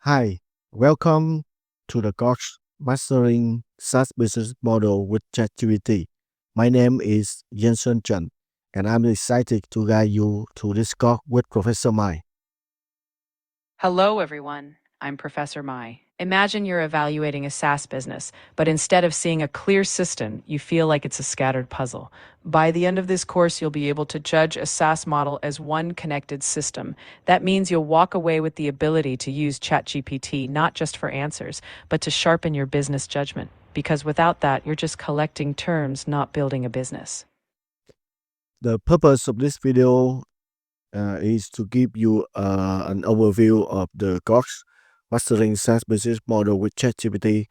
Hi, welcome to the course Mastering SaaS Business Model with ChatGPT. My name is Jensen Chen, and I'm excited to guide you through this course with Professor Mai. Hello, everyone. I'm Professor Mai. Imagine you're evaluating a SaaS business, but instead of seeing a clear system, you feel like it's a scattered puzzle. By the end of this course, you'll be able to judge a SaaS model as one connected system. That means you'll walk away with the ability to use ChatGPT not just for answers, but to sharpen your business judgment. Because without that, you're just collecting terms, not building a business. The purpose of this video is to give you an overview of the course Mastering SaaS Business Model with ChatGPT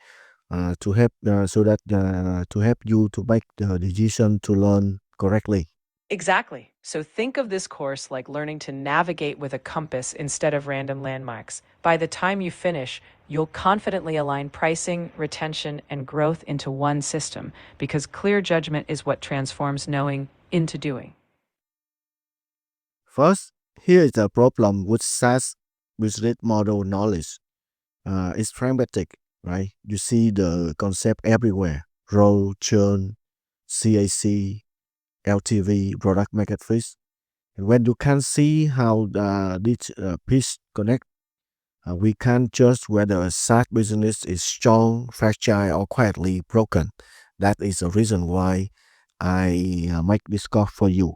to help to help you to make the decision to learn correctly. Exactly. So think of this course like learning to navigate with a compass instead of random landmarks. By the time you finish, you'll confidently align pricing, retention, and growth into one system because clear judgment is what transforms knowing into doing. First, here is the problem with SaaS business model knowledge. It's fragmented, right? You see the concept everywhere: role, churn, CAC, LTV, product market fit. And when you can see how these pieces connect, we can judge whether a SaaS business is strong, fragile, or quietly broken. That is the reason why I make this course for you.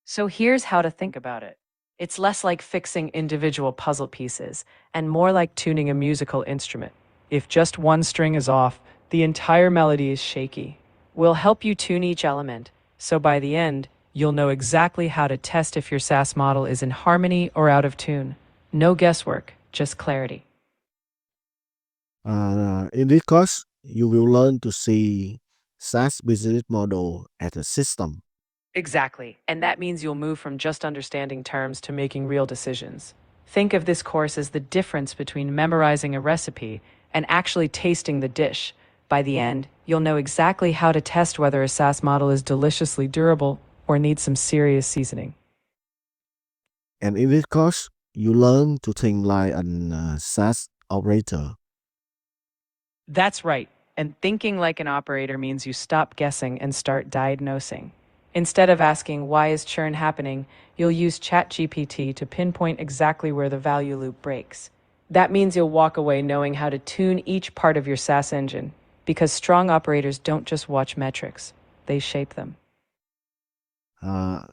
So here's how to think about it. It's less like fixing individual puzzle pieces and more like tuning a musical instrument. If just one string is off, the entire melody is shaky. We'll help you tune each element, so by the end, you'll know exactly how to test if your SaaS model is in harmony or out of tune. No guesswork, just clarity. In this course, you will learn to see SaaS business model as a system. Exactly. And that means you'll move from just understanding terms to making real decisions. Think of this course as the difference between memorizing a recipe and actually tasting the dish. By the end, you'll know exactly how to test whether a SaaS model is deliciously durable or needs some serious seasoning. And in this course, you learn to think like an SaaS operator. That's right. And thinking like an operator means you stop guessing and start diagnosing. Instead of asking, why is churn happening, you'll use ChatGPT to pinpoint exactly where the value loop breaks. That means you'll walk away knowing how to tune each part of your SaaS engine, because strong operators don't just watch metrics, they shape them. Uh,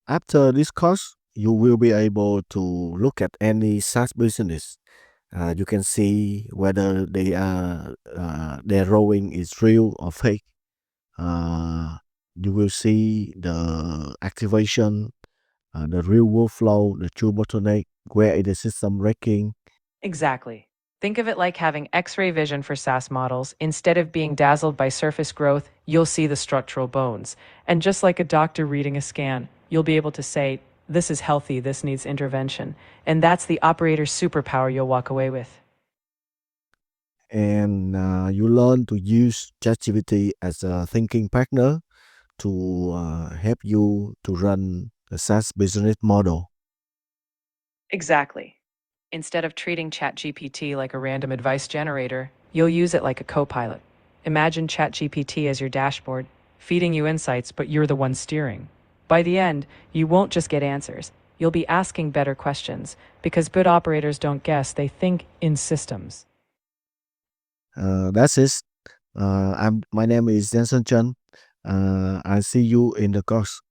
After this course, you will be able to look at any SaaS business. You can see whether their rowing is real or fake. You will see the activation, the real workflow, the true bottleneck, where is the system wrecking. Exactly. Think of it like having X-ray vision for SaaS models. Instead of being dazzled by surface growth, you'll see the structural bones. And just like a doctor reading a scan, you'll be able to say, this is healthy, this needs intervention. And that's the operator's superpower you'll walk away with. And you learn to use ChatGPT as a thinking partner to help you to run a SaaS business model. Exactly. Instead of treating ChatGPT like a random advice generator, you'll use it like a co-pilot. Imagine ChatGPT as your dashboard, feeding you insights, but you're the one steering. By the end, you won't just get answers. You'll be asking better questions because good operators don't guess, they think in systems. That's it. My name is Jensen Chen. I see you in the course.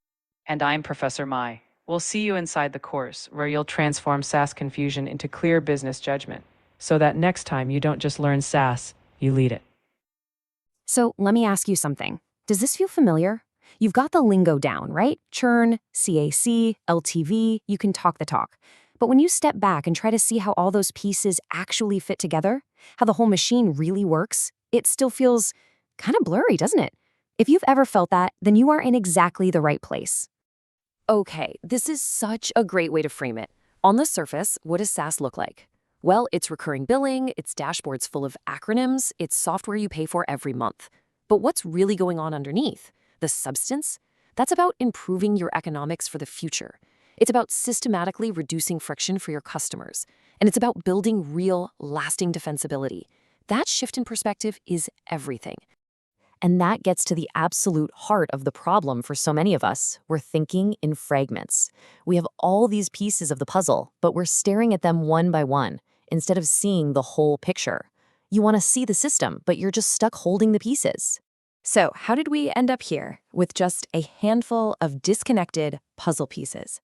And I'm Professor Mai. We'll see you inside the course where you'll transform SaaS confusion into clear business judgment so that next time you don't just learn SaaS, you lead it. So let me ask you something. Does this feel familiar? You've got the lingo down, right? Churn, CAC, LTV, you can talk the talk. But when you step back and try to see how all those pieces actually fit together, how the whole machine really works, it still feels kind of blurry, doesn't it? If you've ever felt that, then you are in exactly the right place. Okay, this is such a great way to frame it. On the surface, what does SaaS look like? Well, it's recurring billing, it's dashboards full of acronyms, it's software you pay for every month. But what's really going on underneath? The substance? That's about improving your economics for the future. It's about systematically reducing friction for your customers. And it's about building real, lasting defensibility. That shift in perspective is everything. And that gets to the absolute heart of the problem for so many of us. We're thinking in fragments. We have all these pieces of the puzzle, but we're staring at them one by one instead of seeing the whole picture. You want to see the system, but you're just stuck holding the pieces. So, how did we end up here with just a handful of disconnected puzzle pieces?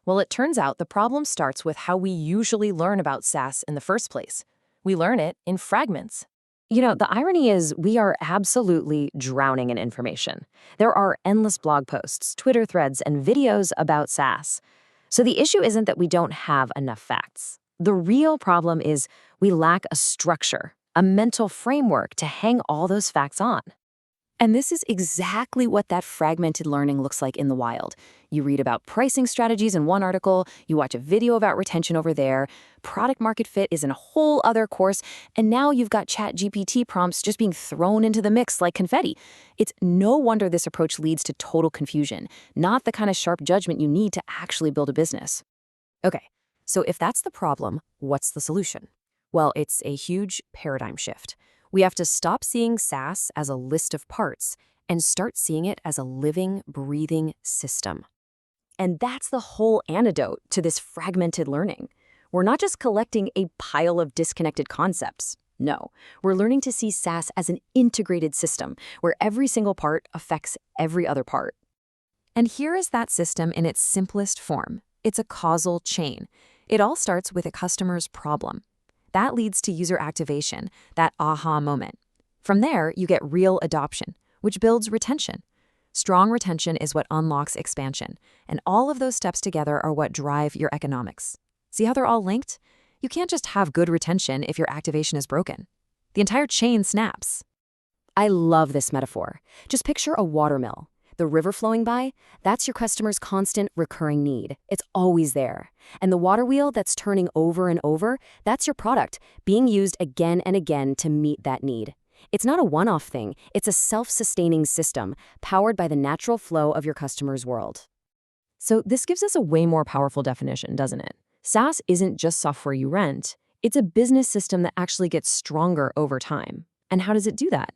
Well, it turns out the problem starts with how we usually learn about SaaS in the first place. We learn it in fragments. The irony is we are absolutely drowning in information. There are endless blog posts, Twitter threads, and videos about SaaS. So the issue isn't that we don't have enough facts. The real problem is we lack a structure, a mental framework to hang all those facts on. And this is exactly what that fragmented learning looks like in the wild. You read about pricing strategies in one article, you watch a video about retention over there, product market fit is in a whole other course, and now you've got ChatGPT prompts just being thrown into the mix like confetti. It's no wonder this approach leads to total confusion, not the kind of sharp judgment you need to actually build a business. Okay, so if that's the problem, what's the solution? Well, it's a huge paradigm shift. We have to stop seeing SaaS as a list of parts and start seeing it as a living, breathing system. And that's the whole antidote to this fragmented learning. We're not just collecting a pile of disconnected concepts. No, we're learning to see SaaS as an integrated system where every single part affects every other part. And here is that system in its simplest form. It's a causal chain. It all starts with a customer's problem. That leads to user activation, that aha moment. From there, you get real adoption, which builds retention. Strong retention is what unlocks expansion, and all of those steps together are what drive your economics. See how they're all linked? You can't just have good retention if your activation is broken. The entire chain snaps. I love this metaphor. Just picture a watermill. The river flowing by, that's your customer's constant recurring need. It's always there. And the water wheel that's turning over and over, that's your product, being used again and again to meet that need. It's not a one-off thing. It's a self-sustaining system, powered by the natural flow of your customer's world. So this gives us a way more powerful definition, doesn't it? SaaS isn't just software you rent. It's a business system that actually gets stronger over time. And how does it do that?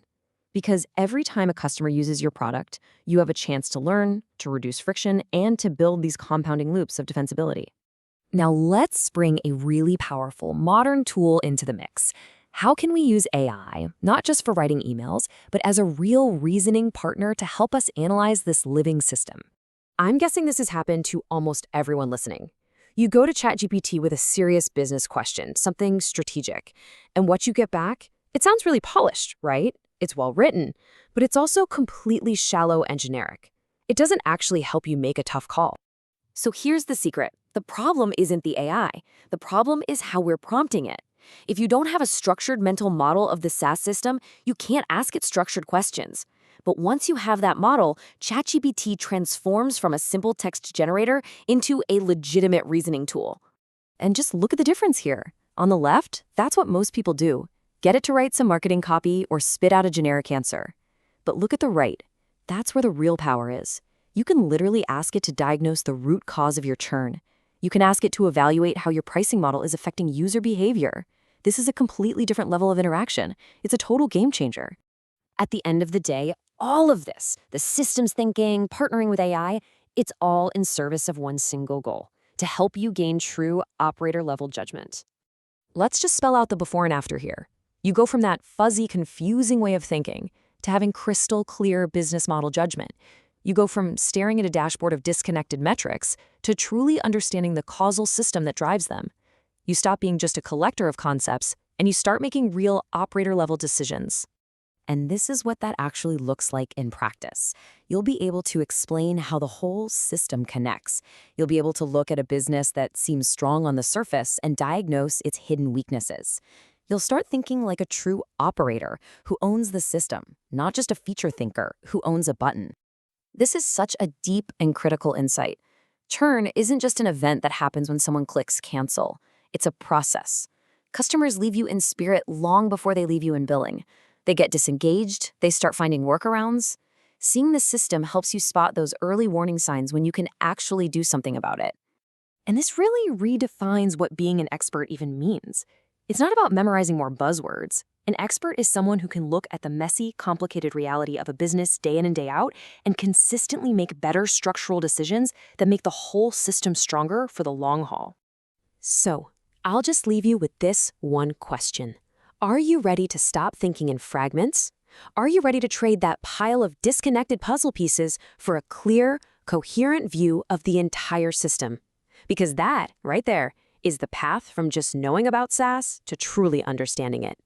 Because every time a customer uses your product, you have a chance to learn, to reduce friction, and to build these compounding loops of defensibility. Now let's bring a really powerful modern tool into the mix. How can we use AI, not just for writing emails, but as a real reasoning partner to help us analyze this living system? I'm guessing this has happened to almost everyone listening. You go to ChatGPT with a serious business question, something strategic, and what you get back, it sounds really polished, right? It's well written, but it's also completely shallow and generic. It doesn't actually help you make a tough call. So here's the secret. The problem isn't the AI. The problem is how we're prompting it. If you don't have a structured mental model of the SaaS system, you can't ask it structured questions. But once you have that model, ChatGPT transforms from a simple text generator into a legitimate reasoning tool. And just look at the difference here. On the left, that's what most people do. Get it to write some marketing copy or spit out a generic answer. But look at the right. That's where the real power is. You can literally ask it to diagnose the root cause of your churn. You can ask it to evaluate how your pricing model is affecting user behavior. This is a completely different level of interaction. It's a total game changer. At the end of the day, all of this, the systems thinking, partnering with AI, it's all in service of one single goal, to help you gain true operator-level judgment. Let's just spell out the before and after here. You go from that fuzzy, confusing way of thinking to having crystal clear business model judgment. You go from staring at a dashboard of disconnected metrics to truly understanding the causal system that drives them. You stop being just a collector of concepts and you start making real operator-level decisions. And this is what that actually looks like in practice. You'll be able to explain how the whole system connects. You'll be able to look at a business that seems strong on the surface and diagnose its hidden weaknesses. You'll start thinking like a true operator who owns the system, not just a feature thinker who owns a button. This is such a deep and critical insight. Churn isn't just an event that happens when someone clicks cancel. It's a process. Customers leave you in spirit long before they leave you in billing. They get disengaged, they start finding workarounds. Seeing the system helps you spot those early warning signs when you can actually do something about it. And this really redefines what being an expert even means. It's not about memorizing more buzzwords. An expert is someone who can look at the messy, complicated reality of a business day in and day out and consistently make better structural decisions that make the whole system stronger for the long haul. So, I'll just leave you with this one question. Are you ready to stop thinking in fragments? Are you ready to trade that pile of disconnected puzzle pieces for a clear, coherent view of the entire system? Because that, right there, is the path from just knowing about SaaS to truly understanding it.